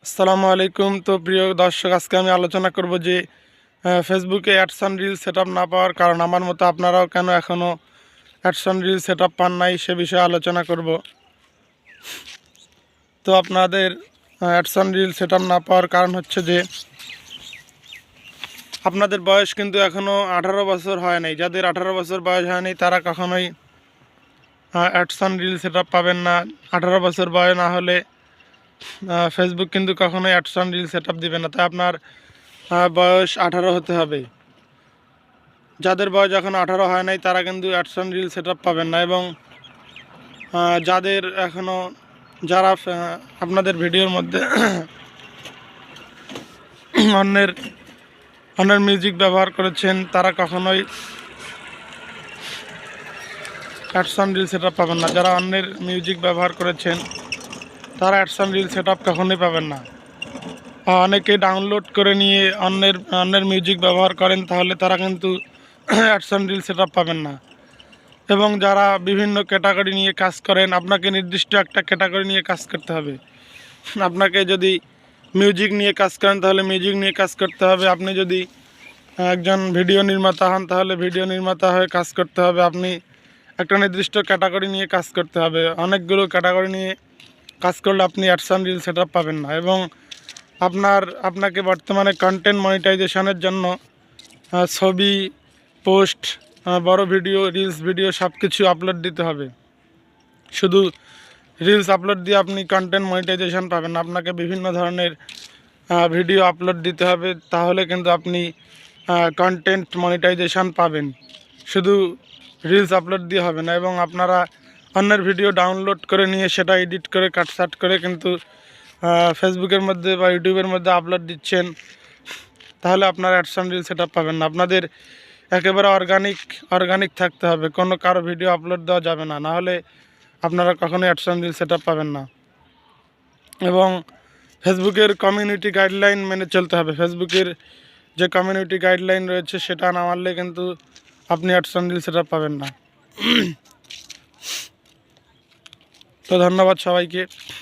আসসালামু আলাইকুম। তো প্রিয় দর্শক, আজকে আমি আলোচনা করব যে ফেসবুকে অ্যাডস অন রিল সেটআপ না পাওয়ার কারণ। আমার মতো আপনারাও কেন এখনও অ্যাডস অন রিল সেটআপ পান নাই সে বিষয়ে আলোচনা করব। তো আপনাদের অ্যাডস অন রিল সেটআপ না পাওয়ার কারণ হচ্ছে যে আপনাদের বয়স কিন্তু এখনও 18 বছর হয় নাই। যাদের 18 বছর বয়স হয়নি তারা কখনোই অ্যাডস অন রিল সেটআপ পাবেন না। 18 বছর বয়স না হলে ফেসবুক কিন্তু কখনোই অ্যাডস অন রিল সেটআপ দিবে না। তাই আপনার বয়স 18 হতে হবে। যাদের বয়স এখন 18 হয় নাই তারা কিন্তু অ্যাডস অন রিল সেটআপ পাবেন না। এবং যাদের এখনও যারা আপনাদের ভিডিওর মধ্যে অন্যের অন্যের মিউজিক ব্যবহার করেছেন তারা কখনোই অ্যাডস অন রিল সেটআপ পাবেন না। যারা অন্যের মিউজিক ব্যবহার করেছেন তারা অ্যাডস অন রিল সেটআপ কখনোই পাবেন না। অনেকে ডাউনলোড করে নিয়ে অন্যের মিউজিক ব্যবহার করেন, তাহলে তারা কিন্তু অ্যাডস অন রিল সেটআপ পাবেন না। এবং যারা বিভিন্ন ক্যাটাগরি নিয়ে কাজ করেন, আপনাকে নির্দিষ্ট একটা ক্যাটাগরি নিয়ে কাজ করতে হবে। আপনাকে যদি মিউজিক নিয়ে কাজ করেন তাহলে মিউজিক নিয়ে কাজ করতে হবে। আপনি যদি একজন ভিডিও নির্মাতা হন তাহলে ভিডিও নির্মাতা হয়ে কাজ করতে হবে। আপনি একটা নির্দিষ্ট ক্যাটাগরি নিয়ে কাজ করতে হবে। অনেকগুলো ক্যাটাগরি নিয়ে কাজ করলে আপনি অ্যাডস অন রিল সেটআপ পাবেন না। এবং আপনাকে বর্তমানে কন্টেন্ট মনিটাইজেশনের জন্য ছবি, পোস্ট, বড় ভিডিও, রিলস ভিডিও সব কিছু আপলোড দিতে হবে। শুধু রিলস আপলোড দিয়ে আপনি কন্টেন্ট মনিটাইজেশন পাবেন না। আপনাকে বিভিন্ন ধরনের ভিডিও আপলোড দিতে হবে, তাহলে কিন্তু আপনি কন্টেন্ট মনিটাইজেশন পাবেন। শুধু রিলস আপলোড দিয়ে হবে না। এবং আপনারা অন্যের ভিডিও ডাউনলোড করে নিয়ে সেটা এডিট করে কাটছাট করে কিন্তু ফেসবুকের মধ্যে বা ইউটিউবের মধ্যে আপলোড দিচ্ছেন, তাহলে আপনারা অ্যাডস অন রিল সেটআপ পাবেন না। আপনাদের একেবারে অর্গানিক থাকতে হবে, কোনো কারো ভিডিও আপলোড দেওয়া যাবে না, নাহলে আপনারা কখনোই অ্যাডস অন রিল সেটআপ পাবেন না। এবং ফেসবুকের কমিউনিটি গাইডলাইন মেনে চলতে হবে। ফেসবুকের যে কমিউনিটি গাইডলাইন রয়েছে সেটা না মানলে কিন্তু আপনি অ্যাডস অন রিল সেটআপ পাবেন না। তো ধন্যবাদ সবাইকে।